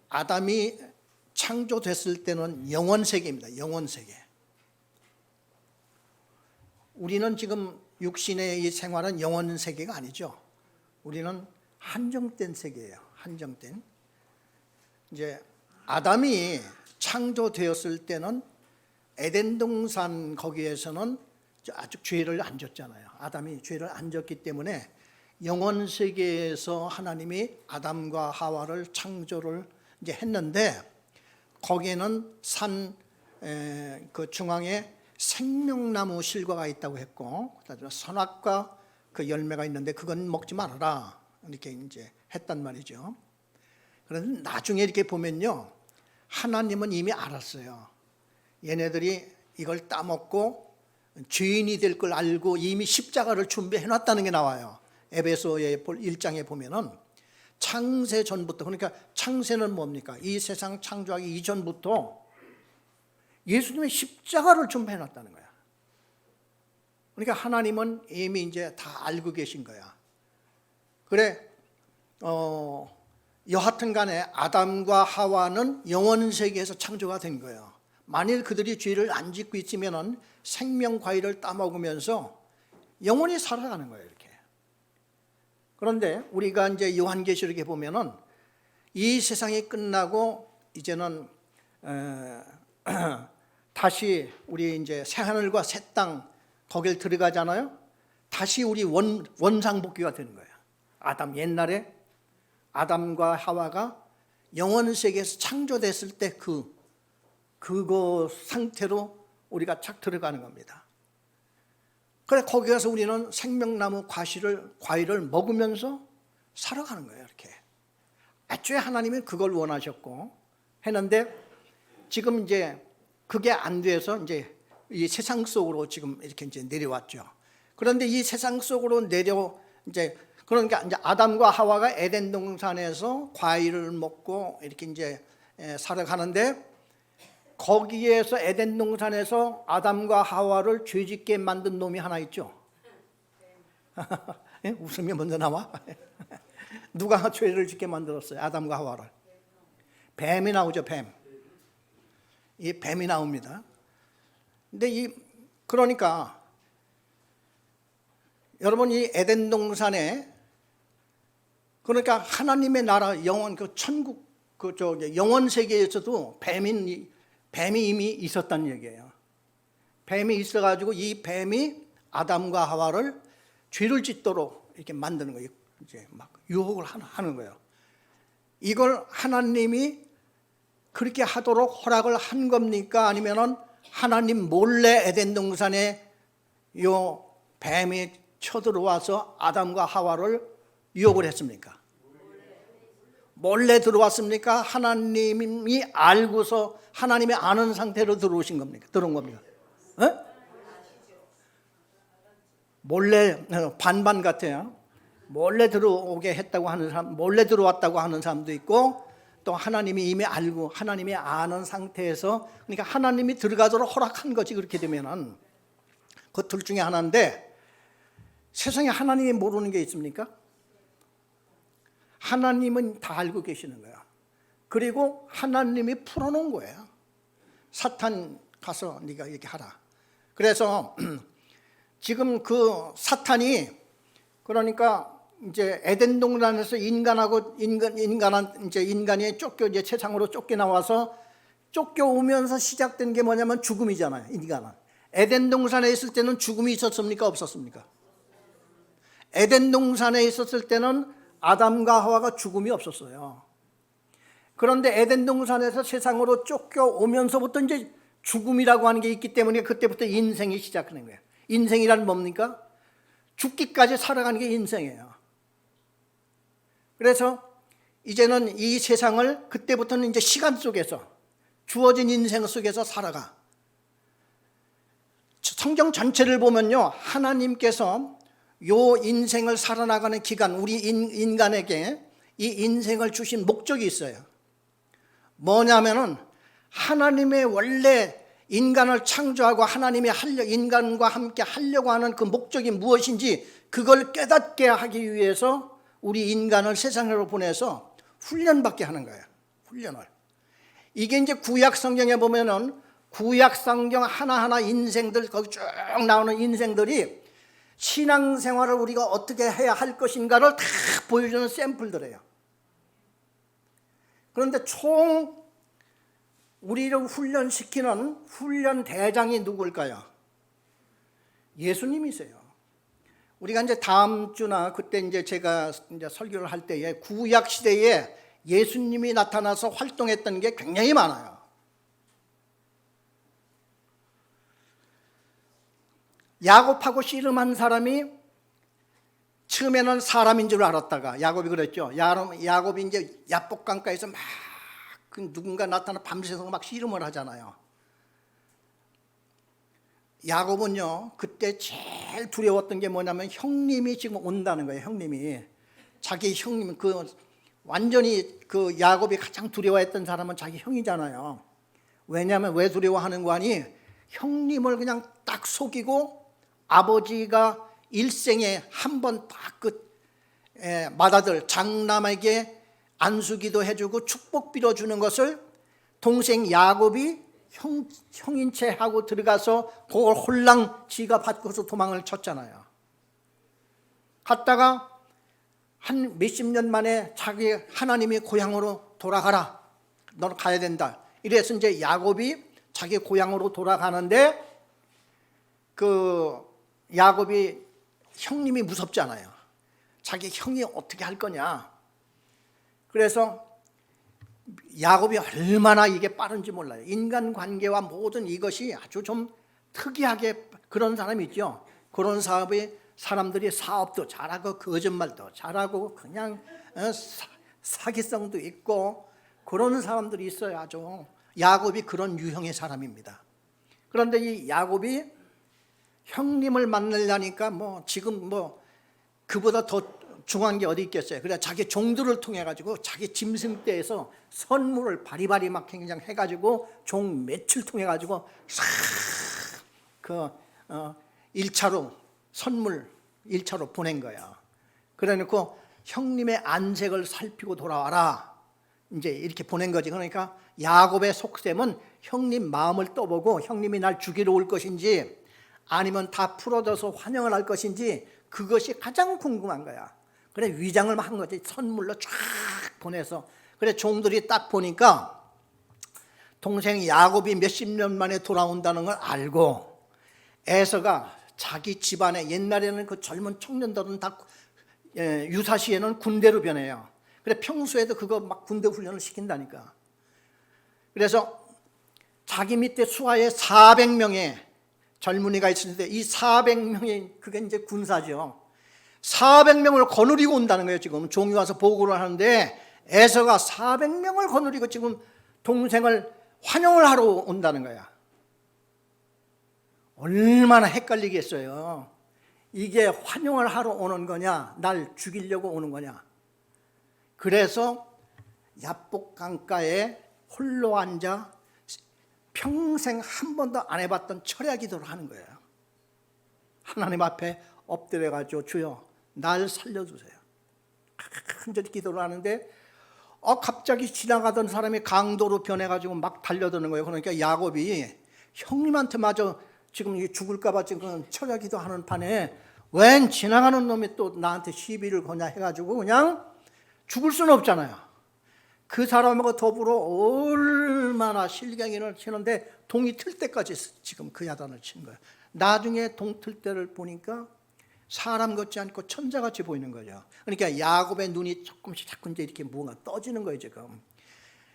아담이 창조됐을 때는 영원 세계입니다. 영원 세계. 우리는 지금 육신의 이 생활은 영원 세계가 아니죠. 우리는 한정된 세계예요. 한정된. 이제 아담이 창조되었을 때는 에덴 동산 거기에서는 아직 죄를 안 졌잖아요. 아담이 죄를 안 졌기 때문에 영원 세계에서 하나님이 아담과 하와를 창조를 이제 했는데 거기에는 산 그 중앙에 생명나무 실과가 있다고 했고 선악과 그 열매가 있는데 그건 먹지 말아라 이렇게 이제 했단 말이죠. 그런데 나중에 이렇게 보면요, 하나님은 이미 알았어요. 얘네들이 이걸 따먹고 죄인이 될 걸 알고 이미 십자가를 준비해 놨다는 게 나와요. 에베소의 1장에 보면은 창세 전부터, 그러니까 창세는 뭡니까? 이 세상 창조하기 이전부터 예수님의 십자가를 준비해 놨다는 거야. 그러니까 하나님은 이미 이제 다 알고 계신 거야. 그래, 여하튼 간에 아담과 하와는 영원 세계에서 창조가 된 거예요. 만일 그들이 죄를 안 짓고 있으면은 생명 과일을 따먹으면서 영원히 살아가는 거예요, 이렇게. 그런데 우리가 이제 요한계시록에 보면은 이 세상이 끝나고 이제는 다시 우리 이제 새 하늘과 새 땅 거길 들어가잖아요. 다시 우리 원상복귀가 되는 거예요. 아담 옛날에 아담과 하와가 영원 세계에서 창조됐을 때 그거 상태로 우리가 착 들어가는 겁니다. 그래 거기 가서 우리는 생명나무 과일을 먹으면서 살아가는 거예요. 이렇게 애초에 하나님은 그걸 원하셨고 했는데 지금 이제 그게 안 돼서 이제 이 세상 속으로 지금 이렇게 이제 내려왔죠. 그런데 이 세상 속으로 그러니까 이제 아담과 하와가 에덴 동산에서 과일을 먹고 이렇게 이제 살아가는데 거기에서 에덴 동산에서 아담과 하와를 죄짓게 만든 놈이 하나 있죠. 웃음이 먼저 나와. 누가 죄를 짓게 만들었어요? 아담과 하와를. 뱀이 나오죠, 뱀. 이 뱀이 나옵니다. 근데 그러니까 여러분 이 에덴 동산에 그러니까 하나님의 나라 영원 그 천국 영원 세계에서도 뱀이 이미 있었다는 얘기예요. 뱀이 있어가지고 이 뱀이 아담과 하와를 죄를 짓도록 이렇게 만드는 거예요. 이제 막 유혹을 하는 거예요. 이걸 하나님이 그렇게 하도록 허락을 한 겁니까? 아니면은 하나님 몰래 에덴 동산에 요 뱀이 쳐들어와서 아담과 하와를 유혹을 했습니까? 몰래 들어왔습니까? 하나님이 알고서 하나님이 아는 상태로 들어온 겁니까? 몰래 반반 같아요. 몰래 들어오게 했다고 하는 사람, 몰래 들어왔다고 하는 사람도 있고 또 하나님이 이미 알고 하나님이 아는 상태에서 그러니까 하나님이 들어가도록 허락한 거지. 그렇게 되면은 그 둘 중에 하나인데 세상에 하나님이 모르는 게 있습니까? 하나님은 다 알고 계시는 거예요. 그리고 하나님이 풀어놓은 거예요. 사탄 가서 네가 이렇게 하라. 그래서 지금 그 사탄이 그러니까 이제 에덴 동산에서 인간이 이제 세상으로 쫓겨나와서 쫓겨오면서 시작된 게 뭐냐면 죽음이잖아요. 인간은 에덴 동산에 있을 때는 죽음이 있었습니까? 없었습니까? 에덴 동산에 있었을 때는 아담과 하와가 죽음이 없었어요. 그런데 에덴 동산에서 세상으로 쫓겨오면서부터 이제 죽음이라고 하는 게 있기 때문에 그때부터 인생이 시작하는 거예요. 인생이란 뭡니까? 죽기까지 살아가는 게 인생이에요. 그래서 이제는 이 세상을 그때부터는 이제 시간 속에서 주어진 인생 속에서 살아가. 성경 전체를 보면요, 하나님께서 요 인생을 살아나가는 기간, 우리 인간에게 이 인생을 주신 목적이 있어요. 뭐냐면은 하나님의 원래 인간을 창조하고 하나님이 인간과 함께 하려고 하는 그 목적이 무엇인지 그걸 깨닫게 하기 위해서 우리 인간을 세상으로 보내서 훈련받게 하는 거예요. 훈련을. 이게 이제 구약 성경에 보면은 구약 성경 하나하나 인생들 거기 쭉 나오는 인생들이 신앙생활을 우리가 어떻게 해야 할 것인가를 다 보여주는 샘플들이에요. 그런데 총 우리를 훈련시키는 훈련 대장이 누굴까요? 예수님이세요. 우리가 이제 다음 주나 그때 이제 제가 이제 설교를 할 때에 구약 시대에 예수님이 나타나서 활동했던 게 굉장히 많아요. 야곱하고 씨름한 사람이 처음에는 사람인 줄 알았다가 야곱이 그랬죠. 야곱이 이제 야복강가에서 막 누군가 나타나 밤새서 막 씨름을 하잖아요. 야곱은요 그때 제일 두려웠던 게 뭐냐면 형님이 지금 온다는 거예요. 형님이 자기 형님 완전히 야곱이 가장 두려워했던 사람은 자기 형이잖아요. 왜냐하면 왜 두려워하는 거 아니? 형님을 그냥 딱 속이고 아버지가 일생에 한 번 딱 맏아들 장남에게 안수기도 해주고 축복 빌어주는 것을 동생 야곱이 형인 채 하고 들어가서 그걸 홀랑 지가 받고서 도망을 쳤잖아요. 갔다가 한 몇십 년 만에 자기 하나님이 고향으로 돌아가라. 너는 가야 된다. 이래서 이제 야곱이 자기 고향으로 돌아가는데 야곱이 형님이 무섭잖아요. 자기 형이 어떻게 할 거냐. 그래서 야곱이 얼마나 이게 빠른지 몰라요. 인간관계와 모든 이것이 아주 좀 특이하게 그런 사람이 있죠. 그런 사람들이 사업도 잘하고 거짓말도 잘하고 그냥 사기성도 있고 그런 사람들이 있어요. 아주 야곱이 그런 유형의 사람입니다. 그런데 이 야곱이 형님을 만나려니까 지금 그보다 더 중요한 게 어디 있겠어요. 그래 자기 종들을 통해 가지고 자기 짐승떼에서 선물을 바리바리 막 그냥 해가지고 종 몇을 통해 가지고 싹 1차로 선물 1차로 보낸 거야. 그래놓고 형님의 안색을 살피고 돌아와라. 이제 이렇게 보낸 거지. 그러니까 야곱의 속셈은 형님 마음을 떠보고 형님이 날 죽이러 올 것인지 아니면 다 풀어져서 환영을 할 것인지 그것이 가장 궁금한 거야. 그래 위장을 막 한 거지. 선물로 쫙 보내서. 그래 종들이 딱 보니까 동생 야곱이 몇십 년 만에 돌아온다는 걸 알고 에서가 자기 집안에 옛날에는 그 젊은 청년들은 다 유사시에는 군대로 변해요. 그래 평소에도 그거 막 군대 훈련을 시킨다니까. 그래서 자기 밑에 수하에 400명의 젊은이가 있었는데 이 400명이 그게 이제 군사죠. 400명을 거느리고 온다는 거예요. 지금 종이 와서 보고를 하는데 에서가 400명을 거느리고 지금 동생을 환영을 하러 온다는 거야. 얼마나 헷갈리겠어요. 이게 환영을 하러 오는 거냐 날 죽이려고 오는 거냐. 그래서 야복강가에 홀로 앉아 평생 한 번도 안 해봤던 철야 기도를 하는 거예요. 하나님 앞에 엎드려가지고 주여 날 살려주세요. 간절히 기도를 하는데 갑자기 지나가던 사람이 강도로 변해가지고 막 달려드는 거예요. 그러니까 야곱이 형님한테 마저 지금 죽을까봐 지금 철야 기도하는 판에 웬 지나가는 놈이 또 나한테 시비를 거냐 해가지고 그냥 죽을 수는 없잖아요. 그 사람하고 더불어 얼마나 실갱이를 치는데 동이 틀 때까지 지금 그 야단을 친 거예요. 나중에 동 틀 때를 보니까 사람 같지 않고 천사같이 보이는 거죠. 그러니까 야곱의 눈이 조금씩 자꾸 이제 이렇게 뭔가 떠지는 거예요 지금.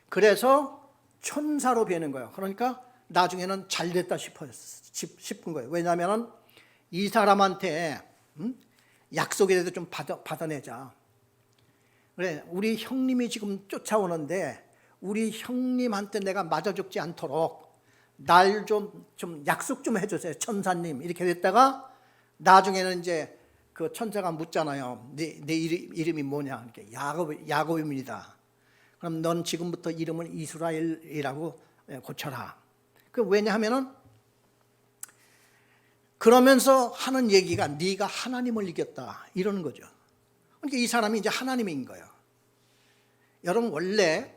그래서 천사로 뵈는 거예요. 그러니까 나중에는 잘 됐다 싶은 거예요. 왜냐하면 이 사람한테 약속이라도 좀 받아내자. 그래 우리 형님이 지금 쫓아오는데 우리 형님한테 내가 맞아 죽지 않도록 날 좀 약속 좀 해주세요 천사님. 이렇게 됐다가 나중에는 이제 그 천사가 묻잖아요. 내 이름이 뭐냐? 이렇게 야곱입니다. 그럼 넌 지금부터 이름을 이스라엘이라고 고쳐라. 왜냐하면은 그러면서 하는 얘기가 네가 하나님을 이겼다 이러는 거죠. 그러니까 이 사람이 이제 하나님인 거예요. 여러분 원래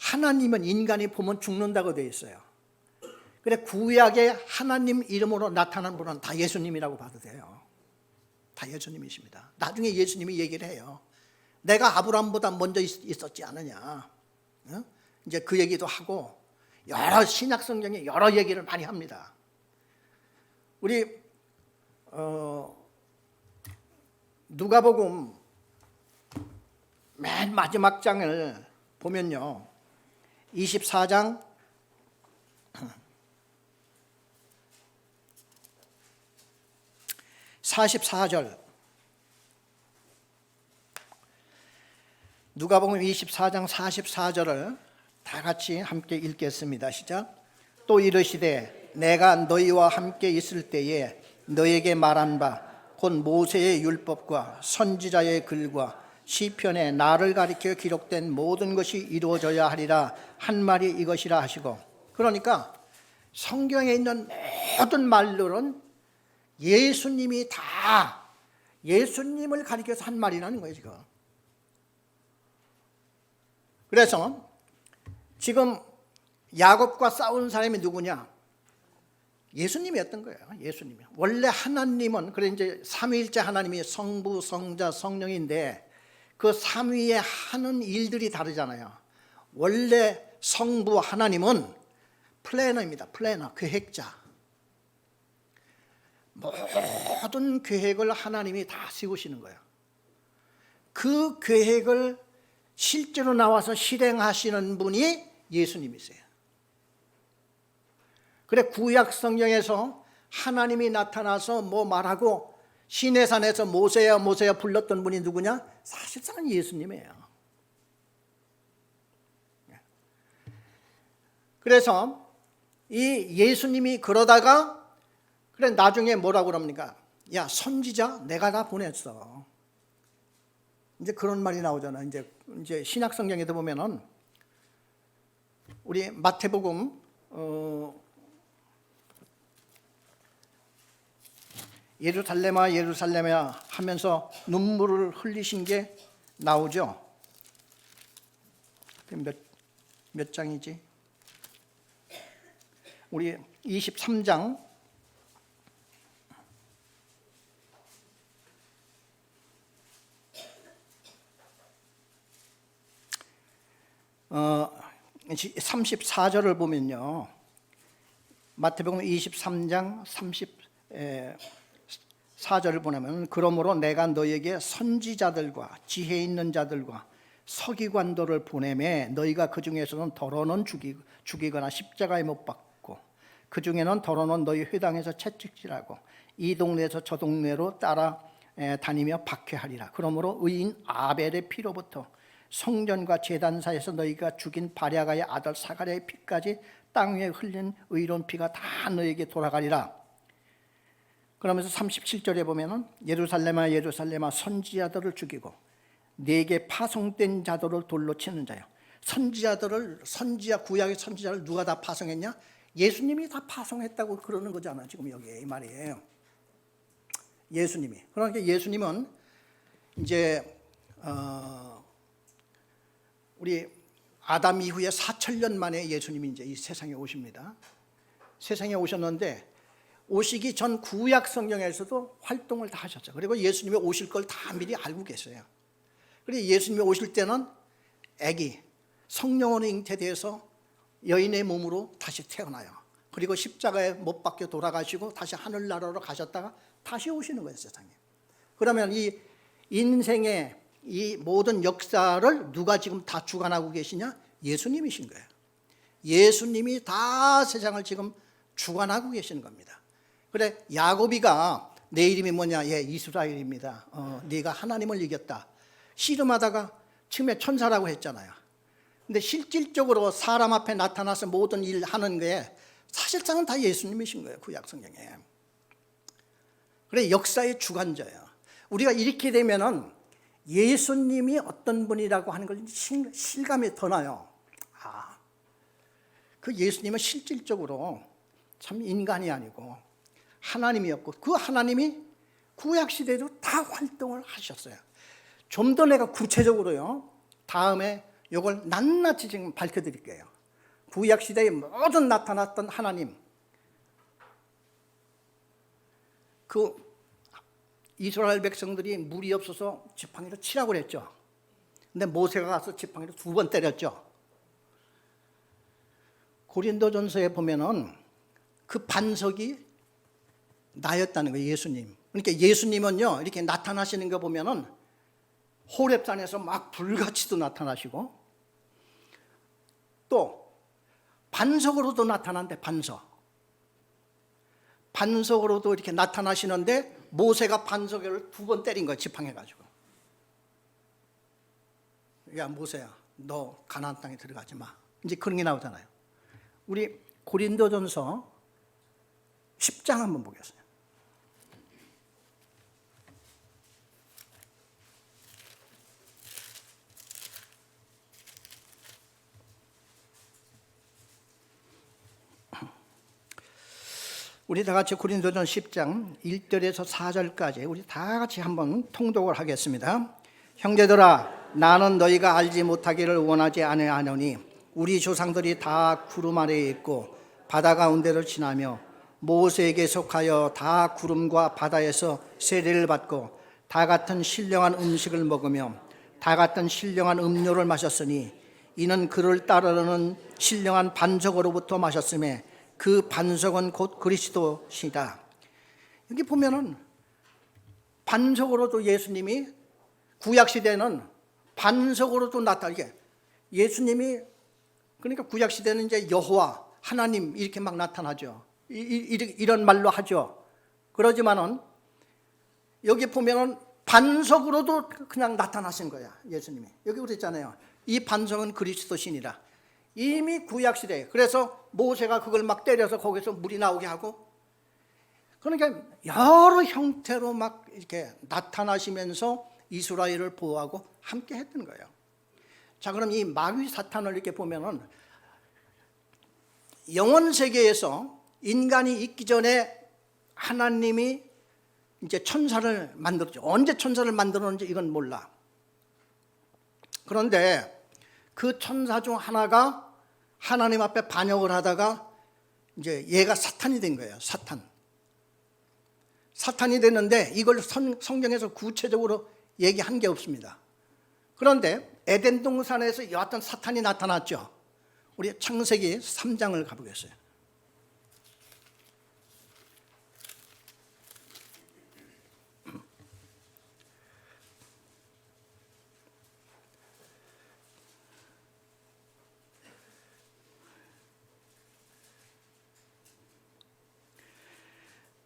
하나님은 인간이 보면 죽는다고 되어 있어요. 그래 구약에 하나님 이름으로 나타난 분은 다 예수님이라고 봐도 돼요. 다 예수님이십니다. 나중에 예수님이 얘기를 해요. 내가 아브라함보다 먼저 있었지 않느냐. 이제 그 얘기도 하고 여러 신약 성경에 여러 얘기를 많이 합니다. 우리 누가복음 맨 마지막 장을 보면요, 24장 44절, 누가복음 24장 44절을 다 같이 함께 읽겠습니다. 시작. 또 이르시되 내가 너희와 함께 있을 때에 너에게 말한 바 곧 모세의 율법과 선지자의 글과 시편에 나를 가리켜 기록된 모든 것이 이루어져야 하리라 한 말이 이것이라 하시고, 그러니까 성경에 있는 모든 말들은 예수님이 다 예수님을 가리켜서 한 말이라는 거예요 지금. 그래서 지금 야곱과 싸운 사람이 누구냐? 예수님이었던 거예요. 예수님이. 원래 하나님은, 그래 이제 삼위일체 하나님이 성부, 성자, 성령인데 그 삼위에 하는 일들이 다르잖아요. 원래 성부 하나님은 플래너입니다. 플래너, 계획자. 모든 계획을 하나님이 다 세우시는 거예요. 그 계획을 실제로 나와서 실행하시는 분이 예수님이세요. 그래 구약 성경에서 하나님이 나타나서 뭐 말하고 시내산에서 모세야 모세야 불렀던 분이 누구냐? 사실상은 예수님이에요. 그래서 이 예수님이 그러다가 그래 나중에 뭐라고 그럽니까? 야 선지자 내가 다 보냈어. 이제 그런 말이 나오잖아. 이제 신약 성경에도 보면은 우리 마태복음 예루살렘아 예루살렘아 하면서 눈물을 흘리신 게 나오죠. 몇 장이지? 우리 23장 34절을 보면요, 마태복음 23장 34절을 보면 그러므로 내가 너에게 선지자들과 지혜 있는 자들과 서기관들을 보내매 너희가 그 중에서는 더러는 죽이거나 십자가에 못 박고 그 중에는 더러는 너희 회당에서 채찍질하고 이 동네에서 저 동네로 따라 다니며 박해하리라. 그러므로 의인 아벨의 피로부터 성전과 제단사에서 너희가 죽인 바랴가의 아들 사가랴의 피까지 땅 위에 흘린 의로운 피가 다 너에게 돌아가리라. 그러면서 37절에 보면은 예루살렘아 예루살렘아 선지자들을 죽이고 네게 파송된 자들을 돌로 치는 자요. 선지자 구약의 선지자를 누가 다 파송했냐? 예수님이 다 파송했다고 그러는 거잖아. 지금 여기 이 말이에요. 예수님이. 그러니까 예수님은 이제 우리 아담 이후에 4,000년 만에 예수님이 이제 이 세상에 오십니다. 세상에 오셨는데 오시기 전 구약 성경에서도 활동을 다 하셨죠. 그리고 예수님이 오실 걸 다 미리 알고 계세요. 그리고 예수님이 오실 때는 아기 성령으로 잉태돼서 여인의 몸으로 다시 태어나요. 그리고 십자가에 못 박혀 돌아가시고 다시 하늘나라로 가셨다가 다시 오시는 거예요, 세상에. 그러면 이 인생의 이 모든 역사를 누가 지금 다 주관하고 계시냐? 예수님이신 거예요. 예수님이 다 세상을 지금 주관하고 계시는 겁니다. 그래 야곱이가 내 이름이 뭐냐? 예, 이스라엘입니다. 네가 하나님을 이겼다. 씨름하다가 처음에 천사라고 했잖아요. 근데 실질적으로 사람 앞에 나타나서 모든 일 하는 게 사실상은 다 예수님이신 거예요, 구약 성경에. 그래 역사의 주관자예요. 우리가 이렇게 되면은 예수님이 어떤 분이라고 하는 걸 실감이 더 나요. 그 예수님은 실질적으로 참 인간이 아니고 하나님이었고 그 하나님이 구약 시대에도 다 활동을 하셨어요. 좀 더 내가 구체적으로요, 다음에 이걸 낱낱이 지금 밝혀드릴게요. 구약 시대에 모든 나타났던 하나님, 그 이스라엘 백성들이 물이 없어서 지팡이로 치라고 그랬죠. 근데 모세가 가서 지팡이로 2번 때렸죠. 고린도전서에 보면은 그 반석이 나였다는 거예요, 예수님. 그러니까 예수님은요, 이렇게 나타나시는 거 보면은 호렙산에서 막 불같이도 나타나시고, 또 반석으로도 나타난대, 반석으로도 이렇게 나타나시는데 모세가 반석을 2번 때린 거예요, 지팡해가지고. 야, 모세야, 너 가나안 땅에 들어가지 마. 이제 그런 게 나오잖아요. 우리 고린도전서 10장 한번 보겠습니다. 우리 다 같이 고린도전 10장 1절에서 4절까지 우리 다 같이 한번 통독을 하겠습니다. 형제들아, 나는 너희가 알지 못하기를 원하지 아니하노니 우리 조상들이 다 구름 아래에 있고 바다 가운데를 지나며 모세에게 속하여 다 구름과 바다에서 세례를 받고 다 같은 신령한 음식을 먹으며 다 같은 신령한 음료를 마셨으니 이는 그를 따르는 신령한 반석으로부터 마셨음에 그 반석은 곧 그리스도시다. 여기 보면은 반석으로도 예수님이, 구약 시대는 반석으로도 나타나게, 예수님이, 그러니까 구약 시대는 이제 여호와 하나님 이렇게 막 나타나죠. 이런 말로 하죠. 그러지만은 여기 보면은 반석으로도 그냥 나타나신 거야, 예수님이. 여기 그랬잖아요. 이 반석은 그리스도시니라. 이미 구약 시대에. 그래서 모세가 그걸 막 때려서 거기서 물이 나오게 하고, 그러니까 여러 형태로 막 이렇게 나타나시면서 이스라엘을 보호하고 함께 했던 거예요. 자, 그럼 이 마귀 사탄을 이렇게 보면은 영원 세계에서 인간이 있기 전에 하나님이 이제 천사를 만들었죠. 언제 천사를 만들었는지 이건 몰라. 그런데 그 천사 중 하나가 하나님 앞에 반역을 하다가 이제 얘가 사탄이 된 거예요. 사탄이 됐는데 이걸 성경에서 구체적으로 얘기한 게 없습니다. 그런데 에덴 동산에서 여하튼 사탄이 나타났죠. 우리 창세기 3장을 가보겠어요.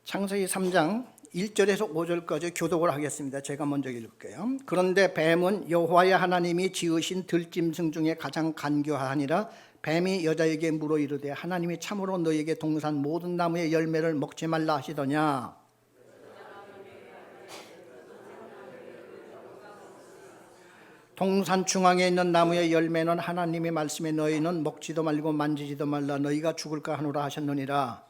창세기 3장 1절에서 5절까지 교독을 하겠습니다. 제가 먼저 읽을게요. 그런데 뱀은 여호와의 하나님이 지으신 들짐승 중에 가장 간교하니라. 뱀이 여자에게 물어 이르되 하나님이 참으로 너희에게 동산 모든 나무의 열매를 먹지 말라 하시더냐. 동산 중앙에 있는 나무의 열매는 하나님의 말씀에 너희는 먹지도 말고 만지지도 말라 너희가 죽을까 하노라 하셨느니라.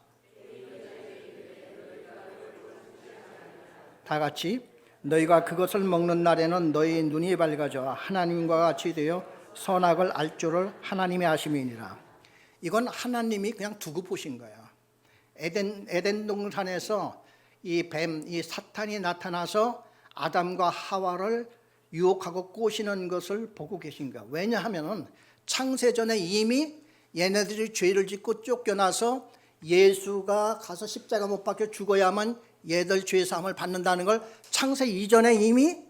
다 같이 너희가 그것을 먹는 날에는 너희 눈이 밝아져 하나님과 같이 되어 선악을 알 줄을 하나님이 아심이니라. 이건 하나님이 그냥 두고 보신 거예요. 에덴 동산에서 이 사탄이 나타나서 아담과 하와를 유혹하고 꼬시는 것을 보고 계신 거예요. 왜냐하면 창세전에 이미 얘네들이 죄를 짓고 쫓겨나서 예수가 가서 십자가 못 박혀 죽어야만 얘들 죄사함을 받는다는 걸 창세 이전에 이미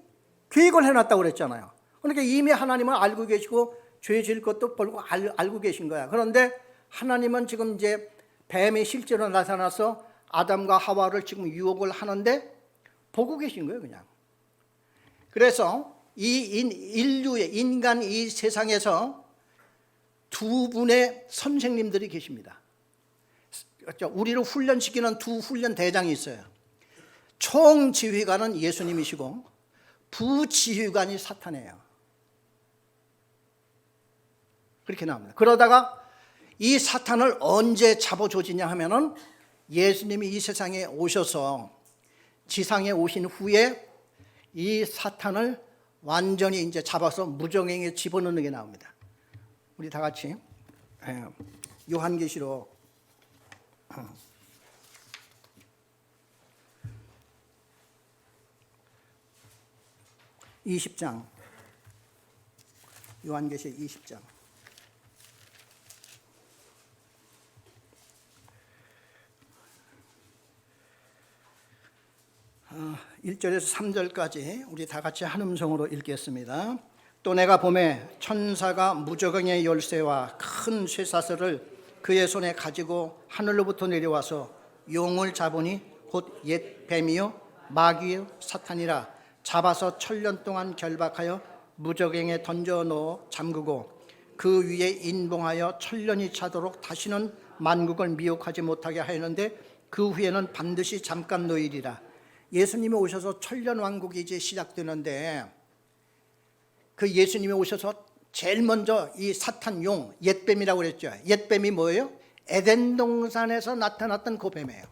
계획을 해놨다고 그랬잖아요. 그러니까 이미 하나님은 알고 계시고 죄 지을 것도 벌고 알고 계신 거야. 그런데 하나님은 지금 이제 뱀이 실제로 나타나서 아담과 하와를 지금 유혹을 하는데 보고 계신 거예요, 그냥. 그래서 이 인류의 인간 이 세상에서 두 분의 선생님들이 계십니다. 우리를 훈련시키는 두 훈련 대장이 있어요. 총지휘관은 예수님이시고 부지휘관이 사탄이에요. 그렇게 나옵니다. 그러다가 이 사탄을 언제 잡아조지냐 하면은 예수님이 이 세상에 오셔서 지상에 오신 후에 이 사탄을 완전히 이제 잡아서 무정행에 집어넣는 게 나옵니다. 우리 다 같이 요한계시록 20장, 요한계시록 20장. 1절에서 3절까지 우리 다 같이 한 음성으로 읽겠습니다. 또 내가 보매 천사가 무저갱의 열쇠와 큰 쇠사슬을 그의 손에 가지고 하늘로부터 내려와서 용을 잡으니 곧 옛 뱀이요 마귀요 사탄이라 잡아서 1000년 동안 결박하여 무저갱에 던져 넣어 잠그고 그 위에 인봉하여 1000년이 차도록 다시는 만국을 미혹하지 못하게 하였는데 그 후에는 반드시 잠깐 노일이라. 예수님이 오셔서 1000년 왕국이 이제 시작되는데 그 예수님이 오셔서 제일 먼저 이 사탄 용 옛뱀이라고 그랬죠. 옛뱀이 뭐예요? 에덴 동산에서 나타났던 그 뱀이에요.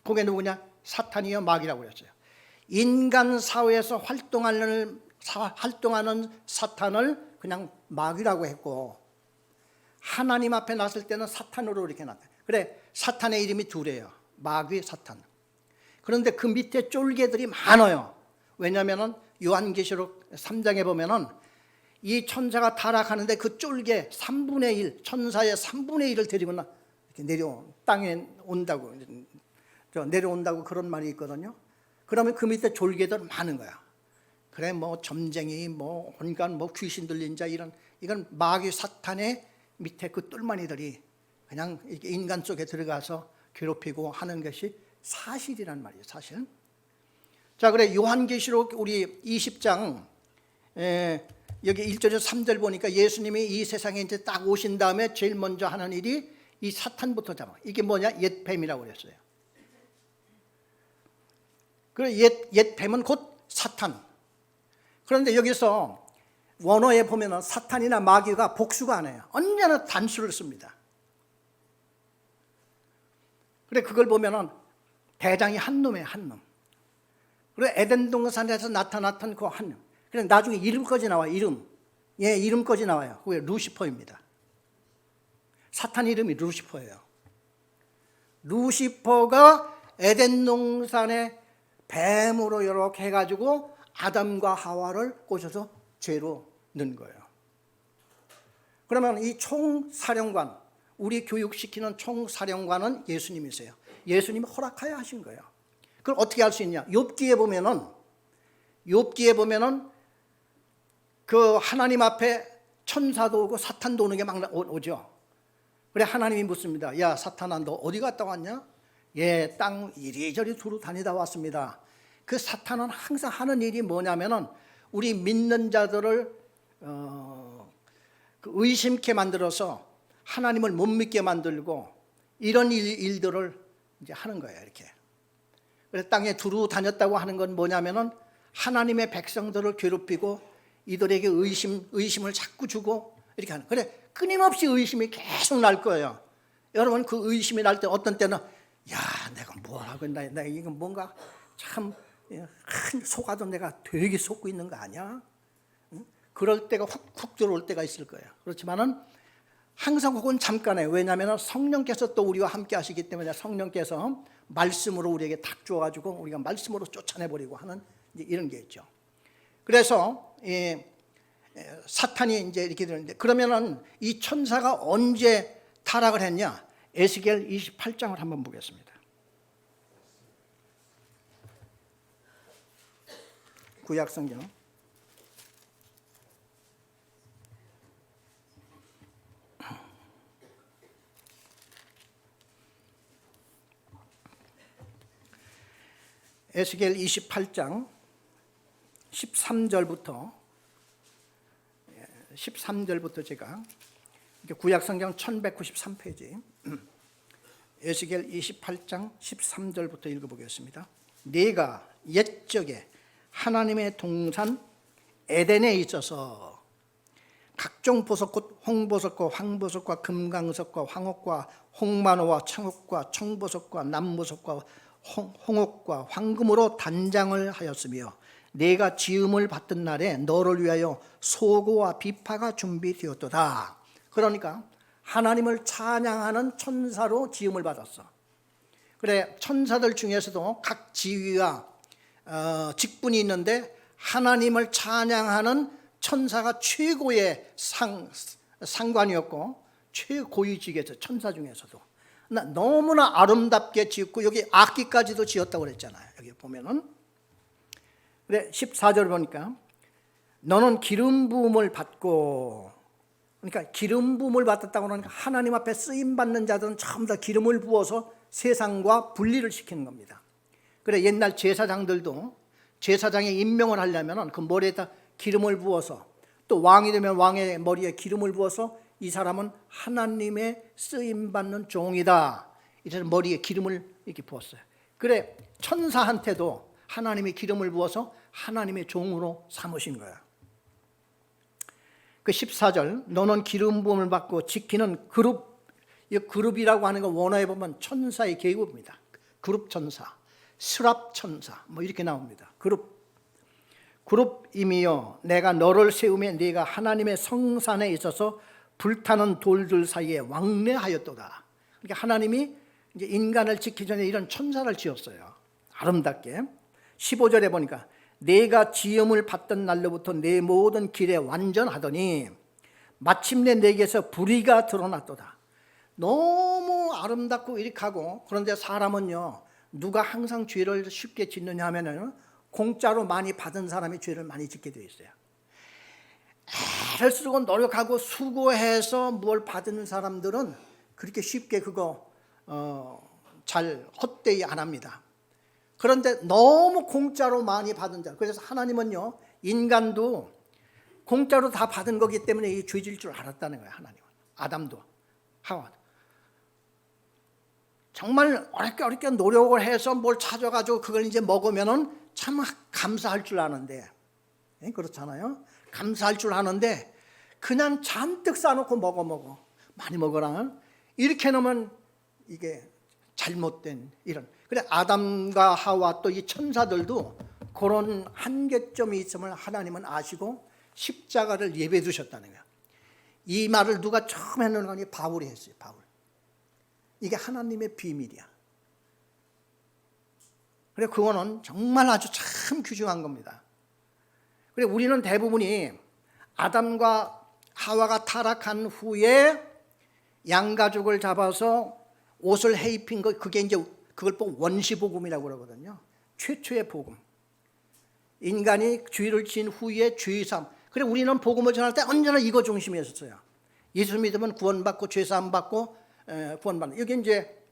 그게 누구냐? 사탄이요 마귀라고 그랬어요. 인간 사회에서 활동하는 사탄을 그냥 마귀라고 했고 하나님 앞에 났을 때는 사탄으로 이렇게 나타나요. 그래, 사탄의 이름이 둘이에요. 마귀, 사탄. 그런데 그 밑에 쫄개들이 많아요. 왜냐하면 요한계시록 3장에 보면은 이 천사가 타락하는데 그 쫄개 3분의 1, 천사의 3분의 1을 데리고 이렇게 땅에 온다고, 내려온다고 그런 말이 있거든요. 그러면 그 밑에 쫄개들 많은 거야. 그래, 뭐 점쟁이, 뭐 온갖 뭐 귀신 들린 자 이건 마귀 사탄의 밑에 그 똘마니들이 그냥 이렇게 인간 속에 들어가서 괴롭히고 하는 것이 사실이란 말이에요, 사실. 자, 그래 요한계시록 우리 20장 여기 1절에서 3절 보니까 예수님이 이 세상에 이제 딱 오신 다음에 제일 먼저 하는 일이 이 사탄부터 잡아. 이게 뭐냐? 옛 뱀이라고 그랬어요. 그래, 옛 뱀은 곧 사탄. 그런데 여기서 원어에 보면은 사탄이나 마귀가 복수가 안 해요. 언제나 단수를 씁니다. 그래, 그걸 보면은 대장이 한 놈이에요, 한 놈. 그래, 에덴 동산에서 나타났던 그 한 놈. 그래, 나중에 이름까지 나와요, 이름. 예, 이름까지 나와요. 그게 루시퍼입니다. 사탄 이름이 루시퍼예요. 루시퍼가 에덴 동산에 뱀으로 이렇게 해가지고 아담과 하와를 꼬셔서 죄로 넣은 거예요. 그러면 이 총사령관, 우리 교육시키는 총사령관은 예수님이세요. 예수님이 허락하여 하신 거예요. 그걸 어떻게 할 수 있냐? 욥기에 보면은 그 하나님 앞에 천사도 오고 사탄도 오는 게 막 오죠. 그래, 하나님이 묻습니다. 야, 사탄아, 너 어디 갔다 왔냐? 예, 땅 이리저리 두루 다니다 왔습니다. 그 사탄은 항상 하는 일이 뭐냐면은 우리 믿는 자들을 의심케 만들어서 하나님을 못 믿게 만들고 이런 일들을 이제 하는 거예요, 이렇게. 그래서 땅에 두루 다녔다고 하는 건 뭐냐면은 하나님의 백성들을 괴롭히고 이들에게 의심을 자꾸 주고 이렇게 하는. 그래, 끊임없이 의심이 계속 날 거예요. 여러분, 그 의심이 날 때 어떤 때는 야, 내가 뭘 하고 있나, 내가 이건 뭔가 참 큰 속아도 내가 되게 속고 있는 거 아니야? 응? 그럴 때가 훅 들어올 때가 있을 거예요. 그렇지만은 항상 그건 잠깐에, 왜냐하면 성령께서 또 우리와 함께 하시기 때문에 성령께서 말씀으로 우리에게 탁 주어가지고 우리가 말씀으로 쫓아내버리고 하는 이런 게 있죠. 그래서 사탄이 이제 이렇게 되는데, 그러면은 이 천사가 언제 타락을 했냐? 에스겔 28장을 한번 보겠습니다. 구약성경 에스겔 28장 13절부터 제가 구약성경 1193페이지 에스겔 28장 13절부터 읽어보겠습니다. 네가 옛적에 하나님의 동산 에덴에 있어서 각종 보석 곧 홍보석과 황보석과 금강석과 황옥과 홍만호와 청옥과 청보석과 남보석과 홍옥과 황금으로 단장을 하였으며 내가 지음을 받던 날에 너를 위하여 소고와 비파가 준비되었도다. 그러니까 하나님을 찬양하는 천사로 지음을 받았어. 그래, 천사들 중에서도 각 지위와 직분이 있는데 하나님을 찬양하는 천사가 최고의 상관이었고 최고위직에서 천사 중에서도 너무나 아름답게 지었고 여기 악기까지도 지었다고 그랬잖아요. 여기 보면은 그래 14절 보니까 너는 기름 부음을 받고, 그러니까 기름 부음을 받았다고 하니까 하나님 앞에 쓰임 받는 자들은 전부 다 기름을 부어서 세상과 분리를 시키는 겁니다. 그래 옛날 제사장들도 제사장에 임명을 하려면 그 머리에다 기름을 부어서, 또 왕이 되면 왕의 머리에 기름을 부어서 이 사람은 하나님의 쓰임 받는 종이다. 이래서 머리에 기름을 이렇게 부었어요. 그래 천사한테도 하나님의 기름을 부어서 하나님의 종으로 삼으신 거야. 그 14절 너는 기름 부음을 받고 지키는 그룹, 이 그룹이라고 하는 거 원어에 보면 천사의 계급입니다. 그룹 천사, 스랍 천사 뭐 이렇게 나옵니다. 그룹이며 내가 너를 세우며 네가 하나님의 성산에 있어서 불타는 돌들 사이에 왕래하였도다. 그러니까 하나님이 이제 인간을 지키기 전에 이런 천사를 지었어요. 아름답게. 15절에 보니까 내가 지음을 받던 날로부터 내 모든 길에 완전하더니 마침내 내게서 불의가 드러났도다. 너무 아름답고 이렇게하고, 그런데 사람은요 누가 항상 죄를 쉽게 짓느냐 하면은 공짜로 많이 받은 사람이 죄를 많이 짓게 되어 있어요. 애를 쓰고 노력하고 수고해서 뭘 받은 사람들은 그렇게 쉽게 그거 잘 헛되이 안 합니다. 그런데 너무 공짜로 많이 받은 자, 그래서 하나님은요 인간도 공짜로 다 받은 거기 때문에 이 죄질 줄 알았다는 거예요. 하나님은 아담도 하와도 정말 어렵게 노력을 해서 뭘 찾아가지고 그걸 이제 먹으면은 참 감사할 줄 아는데, 그렇잖아요. 감사할 줄 아는데 그냥 잔뜩 싸놓고 먹어 많이 먹어라 이렇게 놓으면 이게 잘못된 이런. 그래 아담과 하와 또 이 천사들도 그런 한계점이 있음을 하나님은 아시고 십자가를 예배해 두셨다는 거야. 이 말을 누가 처음 했는 거니? 바울이 했어요. 바울. 이게 하나님의 비밀이야. 그래 그거는 정말 아주 참 귀중한 겁니다. 그래 우리는 대부분이 아담과 하와가 타락한 후에 양가죽을 잡아서 옷을 해입힌 거, 그게 이제 그걸 보고 원시복음이라고 그러거든요. 최초의 복음. 인간이 죄를 지은 후에 죄사함. 그래 우리는 복음을 전할 때 언제나 이거 중심이었어요. 예수 믿으면 구원받고 죄사함 받고 구원받는. 이게 이제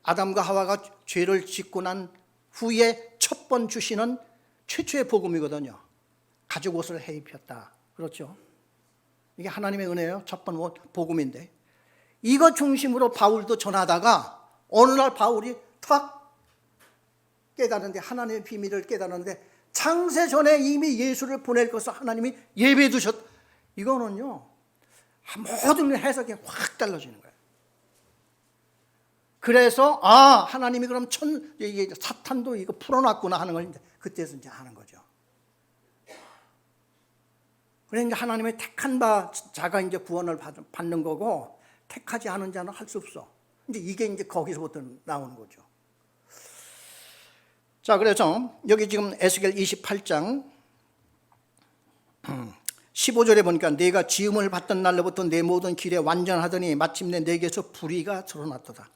아담과 하와가 죄를 짓고 난 후에 첫 번 주시는 최초의 복음이거든요. 가죽 옷을 해입혔다. 그렇죠? 이게 하나님의 은혜예요. 첫 번 복음인데 이거 중심으로 바울도 전하다가 어느 날 바울이 탁 깨달았는데, 하나님의 비밀을 깨달았는데 창세 전에 이미 예수를 보낼 것을 하나님이 예배해 두셨. 이거는요 모든 해석이 확 달라지는 거예요. 그래서 하나님이 그럼 사탄도 이거 풀어놨구나 하는 걸 그때서 이제 하는 거죠. 그러니까 하나님의 택한 자가 이제 구원을 받는 거고, 택하지 않은 자는 할 수 없어. 이게 이제 거기서부터 나오는 거죠. 자, 그래서 여기 지금 에스겔 28장 15절에 보니까 내가 지음을 받던 날로부터 내 모든 길에 완전하더니 마침내 내게서 불의가 드러났도다.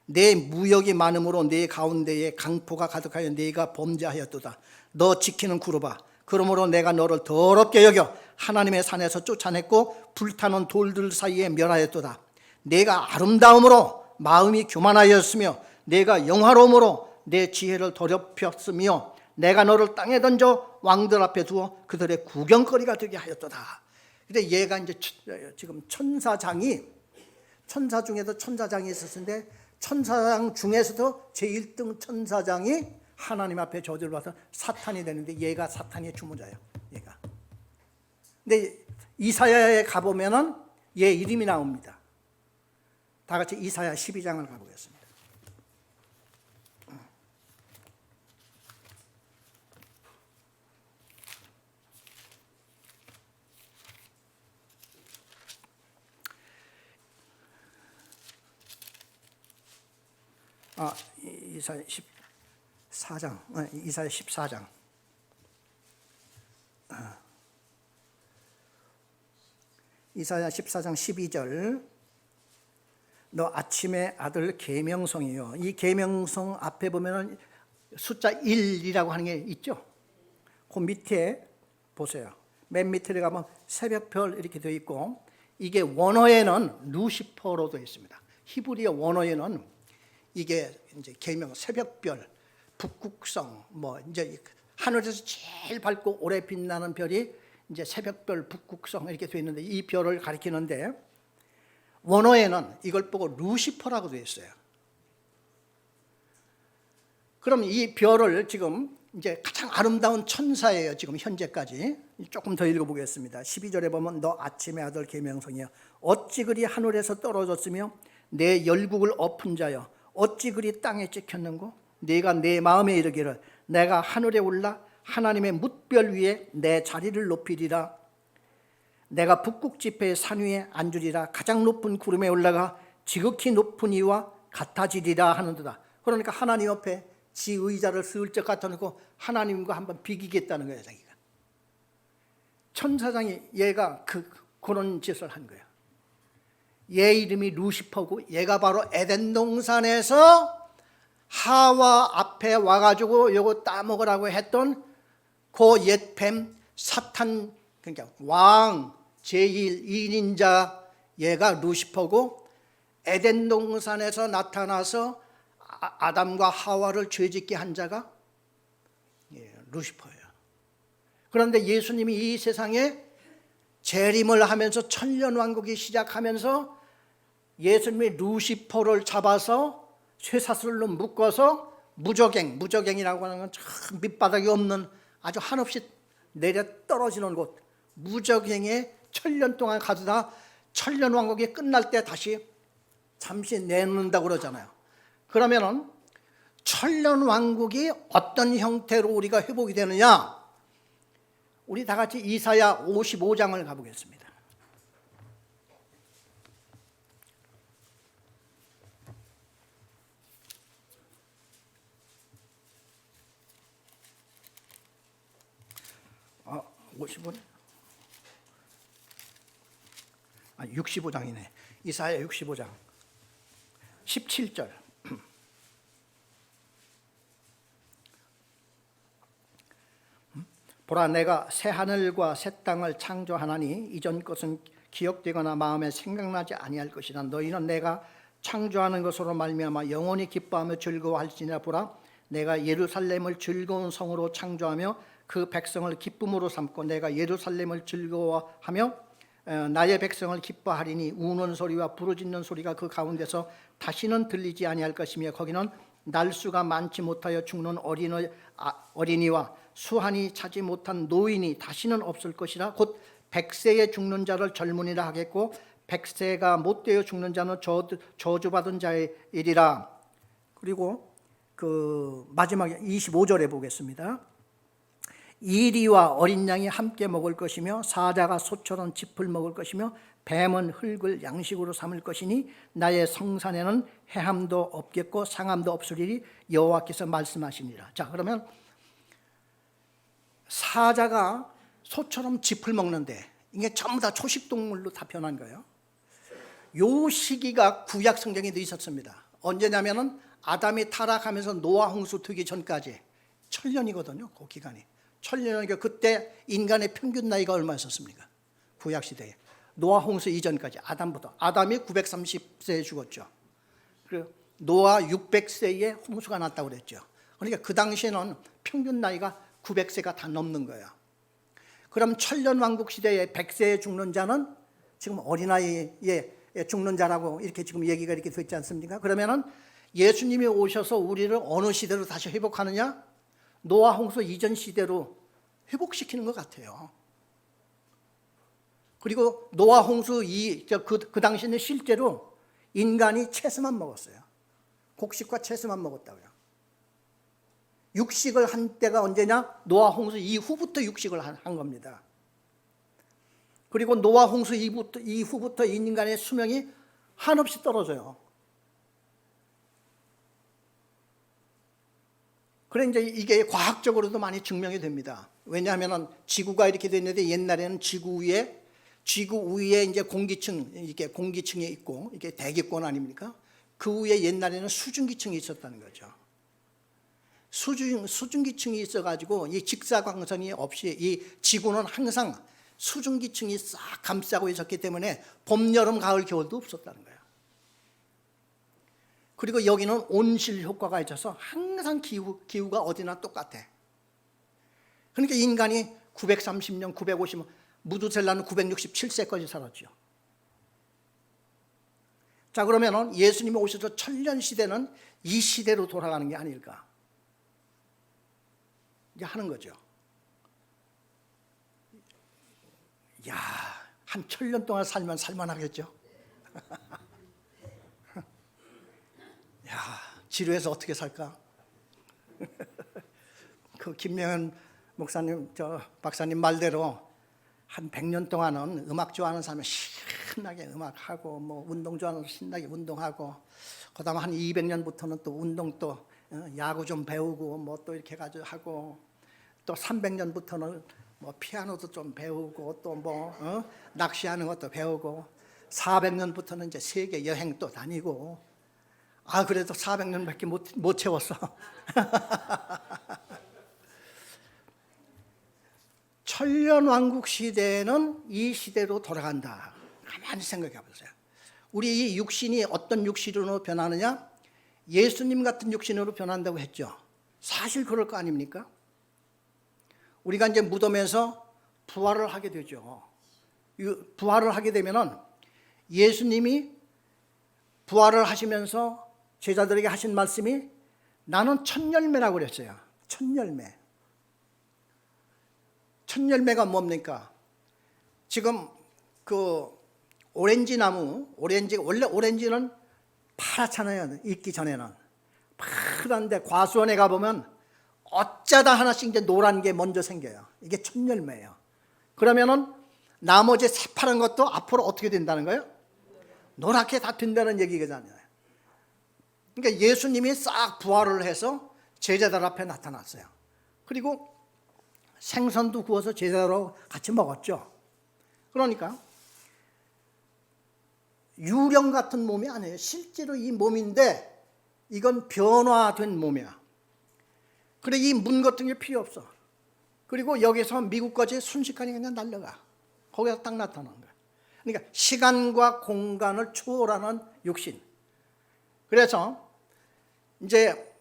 내 무역이 많음으로 내 가운데에 강포가 가득하여 내가 범죄하였도다. 너 지키는 그룹아, 그러므로 내가 너를 더럽게 여겨 하나님의 산에서 쫓아냈고 불타는 돌들 사이에 멸하였도다. 내가 아름다움으로 마음이 교만하였으며 내가 영화로움으로 내 지혜를 더럽혔으며 내가 너를 땅에 던져 왕들 앞에 두어 그들의 구경거리가 되게 하였도다. 근데 얘가 이제 지금 천사 중에도 천사장이 있었는데 천사장 중에서도 제1등 천사장이 하나님 앞에 저주를 받아서 사탄이 되는데 얘가 사탄의 주모자예요. 얘가. 근데 이사야에 가보면은 얘 이름이 나옵니다. 다 같이 이사야 12장을 가보겠습니다. 이사야 14장, 이사야 14장. 이사야 14장 12절. 너 아침의 아들 계명성이요. 이 계명성 앞에 보면은 숫자 1이라고 하는 게 있죠. 그 밑에 보세요. 맨 밑에 가면 새벽별 이렇게 되어 있고, 이게 원어에는 루시퍼로 되어 있습니다. 히브리어 원어에는 이게 이제 계명, 새벽별, 북극성, 뭐 이제 하늘에서 제일 밝고 오래 빛나는 별이 이제 새벽별, 북극성 이렇게 되어 있는데, 이 별을 가리키는데 원어에는 이걸 보고 루시퍼라고 되어 있어요. 그럼 이 별을 지금 이제 가장 아름다운 천사예요. 지금 현재까지. 조금 더 읽어보겠습니다. 12절에 보면 너 아침의 아들 계명성이여 어찌 그리 하늘에서 떨어졌으며 내 열국을 엎은 자여 어찌 그리 땅에 찍혔는고 네가 내 마음에 이르기를 내가 하늘에 올라 하나님의 뭇별 위에 내 자리를 높이리라. 내가 북극 지폐의 산 위에 앉으리라. 가장 높은 구름에 올라가 지극히 높은 이와 같아지리라 하는도다. 그러니까 하나님 옆에 지 의자를 슬쩍 갖다 놓고 하나님과 한번 비기겠다는 거예요. 자기가 천사장이 얘가 그런 짓을 한 거예요. 얘 이름이 루시퍼고 얘가 바로 에덴 동산에서 하와 앞에 와가지고 요거 따먹으라고 했던 그 옛뱀 사탄, 그러니까 왕 제1 인자 얘가 루시퍼고, 에덴 동산에서 나타나서 아담과 하와를 죄짓게 한 자가 루시퍼예요. 그런데 예수님이 이 세상에 재림을 하면서 천년왕국이 시작하면서 예수님이 루시퍼를 잡아서 쇠사슬로 묶어서 무저갱이라고 하는 건 참 밑바닥이 없는 아주 한없이 내려 떨어지는 곳, 무저갱에 천년 동안 가두다 천년왕국이 끝날 때 다시 잠시 내놓는다고 그러잖아요. 그러면은 천년왕국이 어떤 형태로 우리가 회복이 되느냐? 우리 다 같이 이사야 55장을 가보겠습니다. 아, 50원? 65장이네. 이사야 65장 17절. 보라, 내가 새 하늘과 새 땅을 창조하나니 이전 것은 기억되거나 마음에 생각나지 아니할 것이라. 너희는 내가 창조하는 것으로 말미암아 영원히 기뻐하며 즐거워할지니라. 보라, 내가 예루살렘을 즐거운 성으로 창조하며 그 백성을 기쁨으로 삼고 내가 예루살렘을 즐거워하며 나의 백성을 기뻐하리니 우는 소리와 부르짖는 소리가 그 가운데서 다시는 들리지 아니할 것이며 거기는 날수가 많지 못하여 죽는 어린이와 수한이 차지 못한 노인이 다시는 없을 것이라. 곧 100세에 죽는 자를 젊은이라 하겠고 100세가 못되어 죽는 자는 저주받은 자이리라. 그리고 그 마지막에 25절에 보겠습니다. 이리와 어린 양이 함께 먹을 것이며 사자가 소처럼 짚을 먹을 것이며 뱀은 흙을 양식으로 삼을 것이니 나의 성산에는 해함도 없겠고 상함도 없으리니 여호와께서 말씀하시니라. 자, 그러면 사자가 소처럼 짚을 먹는데 이게 전부 다 초식동물로 다 변한 거예요. 요 시기가 구약 성경에도 있었습니다. 언제냐면은 아담이 타락하면서 노아 홍수 되기 전까지 천년이거든요. 그 기간이 천년이니까 그때 인간의 평균 나이가 얼마였었습니까? 구약 시대에 노아 홍수 이전까지 아담부터. 아담이 930세에 죽었죠. 그리고 노아 600세에 홍수가 났다고 그랬죠. 그러니까 그 당시에는 평균 나이가 900세가 다 넘는 거예요. 그럼 천년왕국 시대에 100세에 죽는 자는 지금 어린아이에 죽는 자라고 이렇게 지금 얘기가 이렇게 됐지 않습니까? 그러면은 예수님이 오셔서 우리를 어느 시대로 다시 회복하느냐? 노아 홍수 이전 시대로 회복시키는 것 같아요. 그리고 노아 홍수 그 당시에는 실제로 인간이 채소만 먹었어요. 곡식과 채소만 먹었다고요. 육식을 한 때가 언제냐? 노아 홍수 이후부터 육식을 한 겁니다. 그리고 노아 홍수 이후부터 인간의 수명이 한없이 떨어져요. 그래 이제 이게 과학적으로도 많이 증명이 됩니다. 왜냐하면은 지구가 이렇게 됐는데 옛날에는 지구 위에 이제 공기층, 이렇게 공기층이 있고 이게 대기권 아닙니까? 그 위에 옛날에는 수증기층이 있었다는 거죠. 수증기층이 있어가지고 이 직사광선이 없이 이 지구는 항상 수증기층이 싹 감싸고 있었기 때문에 봄, 여름, 가을, 겨울도 없었다는 거예요. 그리고 여기는 온실 효과가 있어서 항상 기후가 어디나 똑같아. 그러니까 인간이 930년, 950년, 무두셀라는 967세까지 살았죠. 자, 그러면 예수님이 오셔서 천년 시대는 이 시대로 돌아가는 게 아닐까 이제 하는 거죠. 야, 한 천년 동안 살면 살만하겠죠. 야, 지루해서 어떻게 살까? 그 김명현 목사님, 박사님 말대로 한 100년 동안은 음악 좋아하는 사람은 신나게 음악하고 뭐 운동 좋아하는 사람은 신나게 운동하고 그다음에 한 200년부터는 또 운동 또 야구 좀 배우고 뭐 또 이렇게 가지고 하고 또 300년부터는 뭐 피아노도 좀 배우고 또 뭐 낚시하는 것도 배우고 400년부터는 이제 세계 여행 또 다니고 아 그래도 400년밖에 못 채웠어. 천년왕국 시대는 이 시대로 돌아간다. 가만히 생각해 보세요. 우리 이 육신이 어떤 육신으로 변하느냐? 예수님 같은 육신으로 변한다고 했죠. 사실 그럴 거 아닙니까? 우리가 이제 무덤에서 부활을 하게 되죠. 부활을 하게 되면은 예수님이 부활을 하시면서 제자들에게 하신 말씀이 나는 첫 열매라고 그랬어요. 첫 열매. 첫 열매가 뭡니까? 지금 그 오렌지 나무, 원래 오렌지는 파랗잖아요. 익기 전에는. 파란데 과수원에 가보면 어쩌다 하나씩 이제 노란 게 먼저 생겨요. 이게 첫 열매예요. 그러면은 나머지 새파란 것도 앞으로 어떻게 된다는 거예요? 노랗게 다 된다는 얘기잖아요. 그러니까 예수님이 싹 부활을 해서 제자들 앞에 나타났어요. 그리고 생선도 구워서 제자들하고 같이 먹었죠. 그러니까 유령 같은 몸이 아니에요. 실제로 이 몸인데 이건 변화된 몸이야. 그래 이 문 같은 게 필요 없어. 그리고 여기서 미국까지 순식간에 그냥 날려가. 거기서 딱 나타나는 거야. 그러니까 시간과 공간을 초월하는 육신. 그래서 이제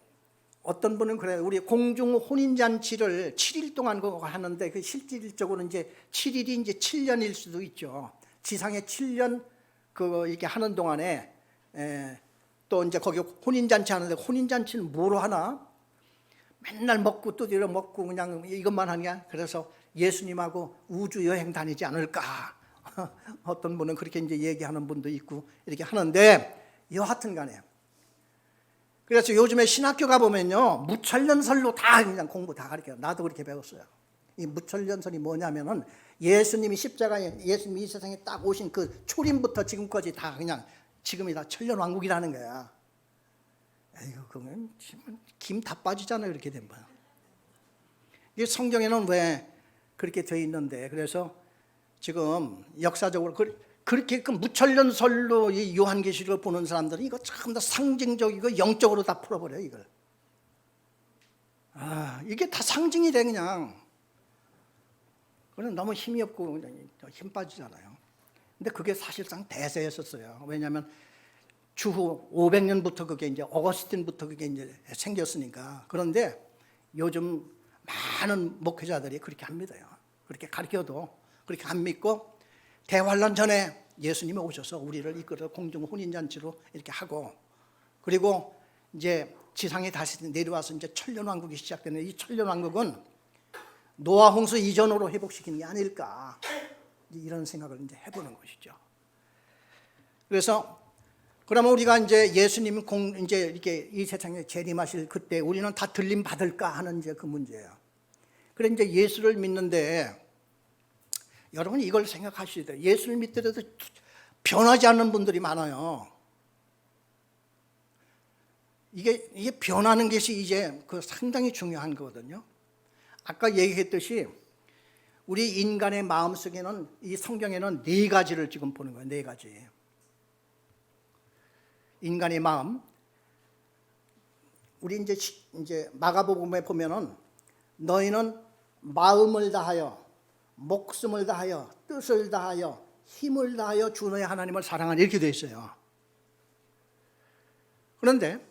어떤 분은 그래요. 우리 공중 혼인잔치를 7일 동안 그거 하는데 그 실질적으로 이제 7일이 이제 7년일 수도 있죠. 지상에 7년 그 이렇게 하는 동안에 또 이제 거기 혼인잔치 하는데 혼인잔치는 뭐로 하나? 맨날 먹고 두드려 먹고 그냥 이것만 하냐? 그래서 예수님하고 우주 여행 다니지 않을까? 어떤 분은 그렇게 이제 얘기하는 분도 있고 이렇게 하는데 여하튼 간에 그래서 요즘에 신학교 가보면요 무천년설로 다 그냥 공부 다 가르쳐요. 나도 그렇게 배웠어요. 이 무천년설이 뭐냐면은 예수님이 십자가에 예수님이 이 세상에 딱 오신 그 초림부터 지금까지 다 그냥 지금이 다 천년왕국이라는 거야. 에이구 그러면 김 다 빠지잖아요. 이렇게 되면. 이 성경에는 왜 그렇게 되어 있는데 그래서 지금 역사적으로 그렇게 그 무천년설로 이 요한계시록을 보는 사람들은 이거 참 다 상징적이고 영적으로 다 풀어버려요 이걸. 아 이게 다 상징이 돼 그냥. 그건 너무 힘이 없고 힘 빠지잖아요. 근데 그게 사실상 대세였었어요. 왜냐하면 주후 500년부터 그게 이제 어거스틴부터 그게 이제 생겼으니까. 그런데 요즘 많은 목회자들이 그렇게 안 믿어요. 그렇게 가르쳐도 그렇게 안 믿고 대환란 전에 예수님이 오셔서 우리를 이끌어 공중 혼인잔치로 이렇게 하고 그리고 이제 지상에 다시 내려와서 이제 천년왕국이 시작되는 이 천년왕국은 노아 홍수 이전으로 회복시키는 게 아닐까 이런 생각을 이제 해보는 것이죠. 그래서 그러면 우리가 이제 예수님 이제 이렇게 이 세상에 재림하실 그때 우리는 다 들림 받을까 하는 이제 그 문제예요. 그래 이제 예수를 믿는데 여러분 이걸 생각하셔야 돼요. 예수를 믿더라도 변하지 않는 분들이 많아요. 이게 변하는 것이 이제 그 상당히 중요한 거거든요. 아까 얘기했듯이 우리 인간의 마음 속에는 이 성경에는 네 가지를 지금 보는 거예요. 네 가지. 인간의 마음. 우리 이제 마가복음에 보면은 너희는 마음을 다하여 목숨을 다하여 뜻을 다하여 힘을 다하여 주 너의 하나님을 사랑하라 이렇게 되어 있어요. 그런데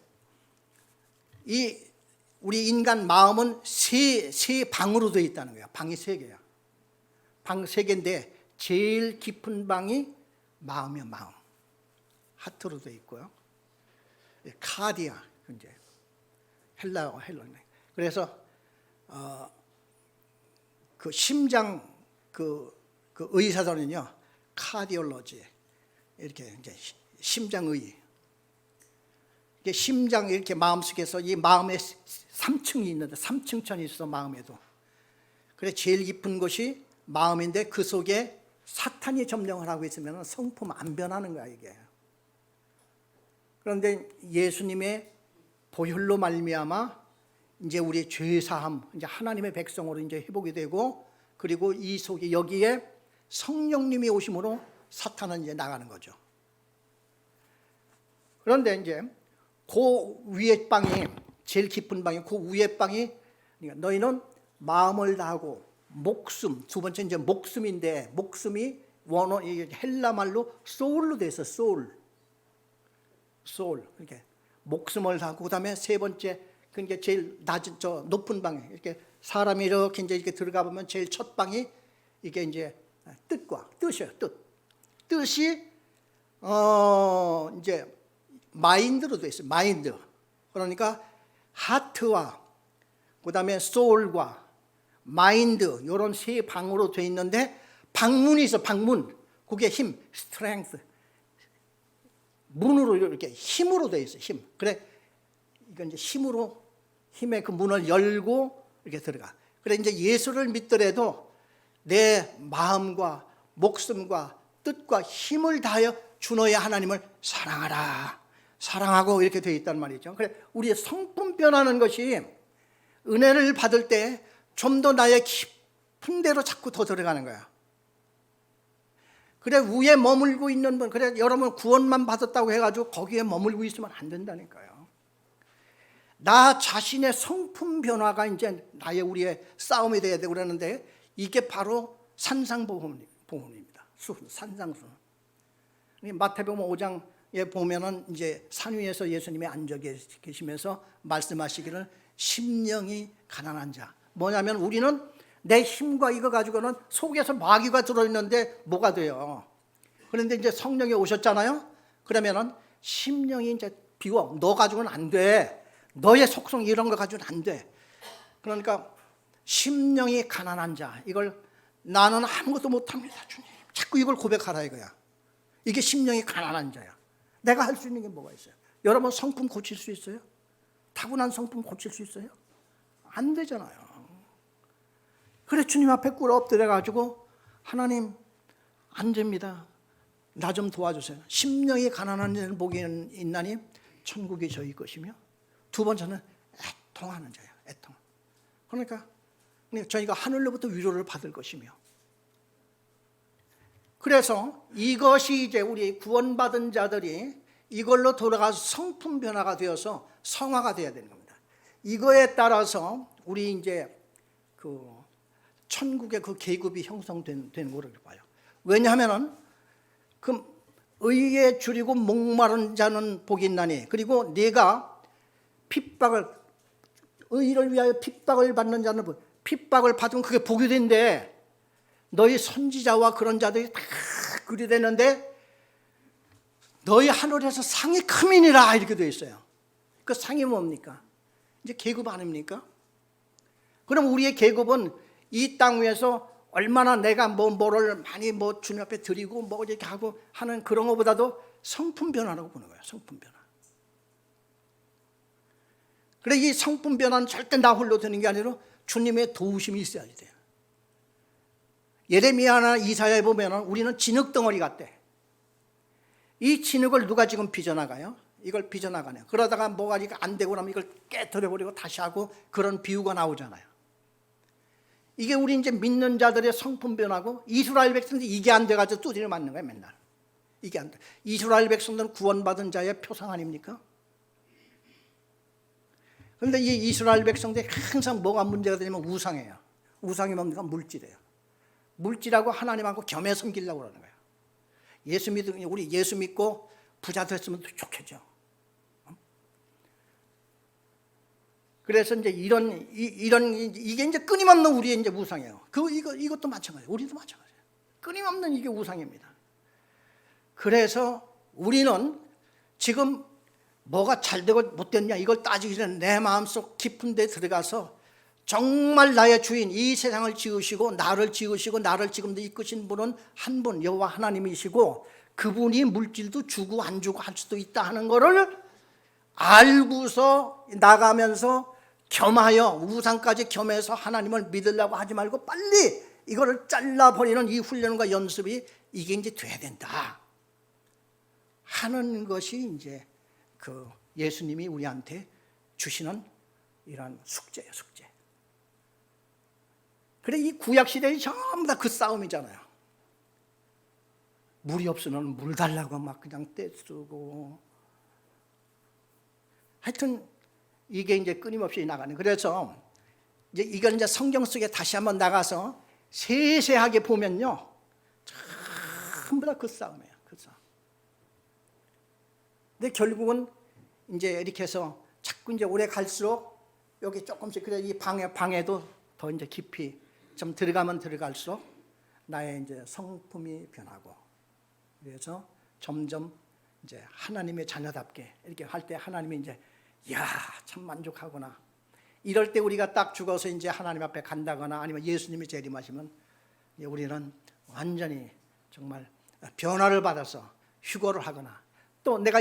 우리 인간 마음은 세 방으로 되어 있다는 거야. 방이 세 개야. 방 세 개인데 제일 깊은 방이 마음이야. 마음. 하트로 되어 있고요. 카디아 이제 헬라. 그래서 그 심장 그 의사들은요 카디올로지 이렇게 이제 심장의 이게 심장 이렇게 마음속에서 이 마음에 3층이 있는데 3층천이 있어 마음에도. 그래 제일 깊은 곳이 마음인데 그 속에 사탄이 점령을 하고 있으면 성품 안 변하는 거야 이게. 그런데 예수님의 보혈로 말미암아 이제 우리의 죄 사함, 이제 하나님의 백성으로 이제 회복이 되고, 그리고 이 속에 여기에 성령님이 오심으로 사탄은 이제 나가는 거죠. 그런데 이제 그 위에 방이 제일 깊은 방이 그 위에 방이 그러니까 너희는 마음을 다하고 목숨, 두 번째 이제 목숨인데 목숨이 원어 헬라 말로 소울로 돼 있어. 소울 이렇게 목숨을 다하고 그다음에 세 번째 그러니까 제일 낮은 저 높은 방에 이렇게 사람이 이렇게 이제 이렇게 들어가 보면 제일 첫 방이 이게 이제 뜻이에요. 뜻이 이제 마인드로 돼 있어요. 마인드. 그러니까 하트와 그다음에 소울과 마인드 이런 세 방으로 돼 있는데 방문이 있어. 방문. 그게 힘, 스트렝스. 문으로 이렇게 힘으로 돼 있어. 힘. 그래 이건 이제 힘의 그 문을 열고 이렇게 들어가. 그래 이제 예수를 믿더라도 내 마음과 목숨과 뜻과 힘을 다하여 주 너의 하나님을 사랑하라. 사랑하고 이렇게 되어 있단 말이죠. 그래 우리의 성품 변하는 것이 은혜를 받을 때 좀 더 나의 깊은 데로 자꾸 더 들어가는 거야. 그래 위에 머물고 있는 분, 그래 여러분 구원만 받았다고 해가지고 거기에 머물고 있으면 안 된다니까요. 나 자신의 성품 변화가 이제 우리의 싸움이 돼야 되고 그러는데 이게 바로 산상보훈입니다. 산상수. 마태복음 5장에 보면은 이제 산 위에서 예수님이 앉아 계시면서 말씀하시기를 심령이 가난한 자. 뭐냐면 우리는 내 힘과 이거 가지고는 속에서 마귀가 들어있는데 뭐가 돼요. 그런데 이제 성령이 오셨잖아요. 그러면은 심령이 이제 비워. 너 가지고는 안 돼. 너의 속성 이런 거 가지고는 안 돼. 그러니까 심령이 가난한 자. 이걸 나는 아무것도 못합니다 주님. 자꾸 이걸 고백하라 이거야. 이게 심령이 가난한 자야. 내가 할 수 있는 게 뭐가 있어요? 여러분 성품 고칠 수 있어요? 타고난 성품 고칠 수 있어요? 안 되잖아요. 그래 주님 앞에 꿇어 엎드려가지고 하나님 안 됩니다. 나 좀 도와주세요. 심령이 가난한 자는 복이 있나니 천국이 저희 것이며, 두 번째는 애통하는 자예요. 애통. 그러니까 저희가 하늘로부터 위로를 받을 것이며, 그래서 이것이 이제 우리 구원받은 자들이 이걸로 돌아가서 성품 변화가 되어서 성화가 되어야 되는 겁니다. 이거에 따라서 우리 이제 그 천국의 그 계급이 형성되는 거를 봐요. 왜냐하면은 그 의에 줄이고 목마른 자는 복이 있나니, 그리고 네가 의를 위하여 핍박을 받는 자는 핍박을 받으면 그게 복이 된대. 너희 선지자와 그런 자들이 다 그리 되는데 너희 하늘에서 상이 크민이라 이렇게 되어 있어요. 그 상이 뭡니까? 이제 계급 아닙니까? 그럼 우리의 계급은 이 땅 위에서 얼마나 내가 뭐를 많이 주님 앞에 드리고 이렇게 하고 하는 그런 것보다도 성품 변화라고 보는 거예요. 성품 변화. 그래 이 성품 변화는 절대 나 홀로 되는 게 아니라 주님의 도우심이 있어야 돼요. 예레미야나 이사야에 보면 우리는 진흙 덩어리 같대. 이 진흙을 누가 지금 빚어나가요? 이걸 빚어나가네요. 그러다가 뭐가 안 되고 나면 이걸 깨뜨려버리고 다시 하고 그런 비유가 나오잖아요. 이게 우리 이제 믿는 자들의 성품 변화고 이스라엘 백성들이 이게 안 돼가지고 두드려 맞는 거예요 맨날. 이게 안 돼. 이스라엘 백성들은 구원받은 자의 표상 아닙니까? 그런데 이 이스라엘 백성들이 항상 뭐가 문제가 되냐면 우상이에요. 우상이 뭔가 물질이에요. 물질하고 하나님하고 겸해 섬기려고 그러는 거예요. 우리 예수 믿고 부자 됐으면 좋겠죠. 그래서 이제 이게 이제 끊임없는 우리의 이제 우상이에요. 이것도 마찬가지예요. 우리도 마찬가지예요. 끊임없는 이게 우상입니다. 그래서 우리는 지금 뭐가 잘 되고 못 됐냐 이걸 따지기 전에 내 마음속 깊은 데 들어가서 정말 나의 주인 이 세상을 지으시고 나를 지금도 이끄신 분은 한 분 여호와 하나님이시고 그분이 물질도 주고 안 주고 할 수도 있다 하는 거를 알고서 나가면서 겸하여 우상까지 겸해서 하나님을 믿으려고 하지 말고 빨리 이거를 잘라버리는 이 훈련과 연습이 이게 이제 돼야 된다 하는 것이 이제 그 예수님이 우리한테 주시는 이런 숙제예요, 숙제. 그래 이 구약 시대에 전부 다 그 싸움이잖아요. 물이 없으면 물 달라고 막 그냥 떼쓰고 하여튼 이게 이제 끊임없이 나가는. 그래서 이제 이걸 이제 성경 속에 다시 한번 나가서 세세하게 보면요, 전부 다 그 싸움이에요, 그 싸움. 근데 결국은 이제 이렇게 해서 자꾸 이제 오래 갈수록 여기 조금씩 그래 이 방에도 더 이제 깊이 좀 들어가면 들어갈수록 나의 이제 성품이 변하고 그래서 점점 이제 하나님의 자녀답게 이렇게 할 때 하나님이 이제 야, 참 만족하구나. 이럴 때 우리가 딱 죽어서 이제 하나님 앞에 간다거나 아니면 예수님이 재림하시면 우리는 완전히 정말 변화를 받아서 휴거를 하거나 또 내가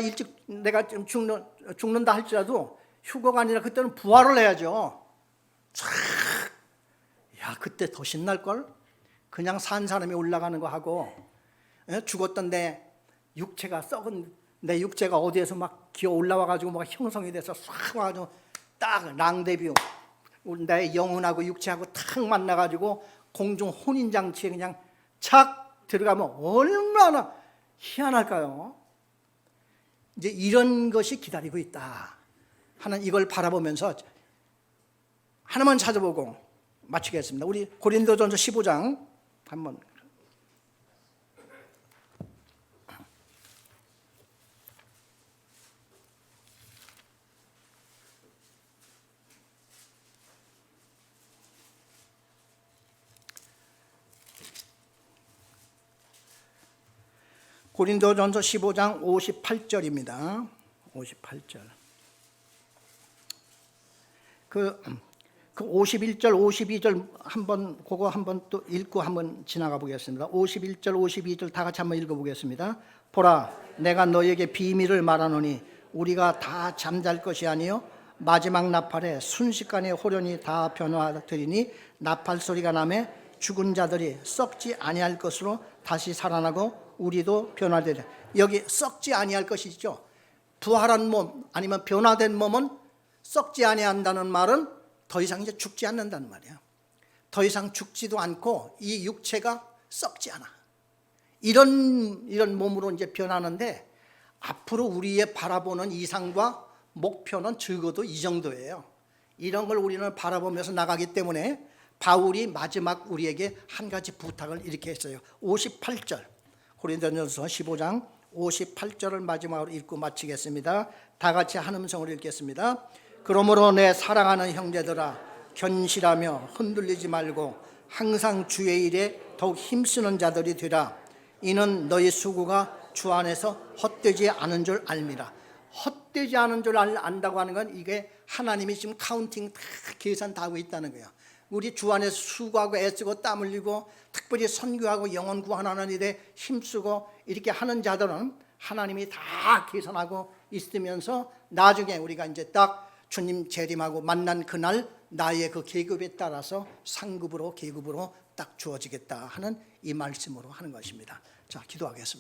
좀 죽는다 할지라도 휴거가 아니라 그때는 부활을 해야죠. 야, 그때 더 신날걸? 그냥 산 사람이 올라가는 거 하고 죽었던 내 육체가 썩은 내 육체가 어디에서 막 기어 올라와가지고 막 형성이 돼서 싹 와가지고 딱 랑데뷰 내 영혼하고 육체하고 탁 만나가지고 공중 혼인장치에 그냥 착 들어가면 얼마나 희한할까요? 이제 이런 것이 기다리고 있다 하는 이걸 바라보면서 하나만 찾아보고 마치겠습니다. 우리 고린도전서 15장 한번 고린도전서 15장 58절입니다. 58절. 그 51절, 52절 그거 한번 또 읽고 한번 지나가 보겠습니다. 51절, 52절 다 같이 한번 읽어보겠습니다. 보라, 내가 너에게 비밀을 말하노니 우리가 다 잠잘 것이 아니요 마지막 나팔에 순식간에 호련히 다 변화되리니 나팔 소리가 나매 죽은 자들이 썩지 아니할 것으로 다시 살아나고 우리도 변화되리라. 여기 썩지 아니할 것이죠. 부활한 몸 아니면 변화된 몸은 썩지 아니한다는 말은 더 이상 이제 죽지 않는다는 말이에요. 더 이상 죽지도 않고 이 육체가 썩지 않아. 이런 몸으로 이제 변하는데 앞으로 우리의 바라보는 이상과 목표는 적어도 이 정도예요. 이런 걸 우리는 바라보면서 나가기 때문에 바울이 마지막 우리에게 한 가지 부탁을 이렇게 했어요. 58절 고린도전서 15장 58절을 마지막으로 읽고 마치겠습니다. 다 같이 한 음성으로 읽겠습니다. 그러므로 내 사랑하는 형제들아 견실하며 흔들리지 말고 항상 주의 일에 더욱 힘쓰는 자들이 되라. 이는 너희 수고가 주 안에서 헛되지 않은 줄 알미라. 헛되지 않은 줄 안다고 하는 건 이게 하나님이 지금 카운팅 다 계산 다 하고 있다는 거예요. 우리 주 안에서 수고하고 애쓰고 땀 흘리고 특별히 선교하고 영혼 구원하는 일에 힘쓰고 이렇게 하는 자들은 하나님이 다 계산하고 있으면서 나중에 우리가 이제 딱 주님 재림하고 만난 그날 나의 그 계급에 따라서 상급으로 계급으로 딱 주어지겠다 하는 이 말씀으로 하는 것입니다. 자, 기도하겠습니다.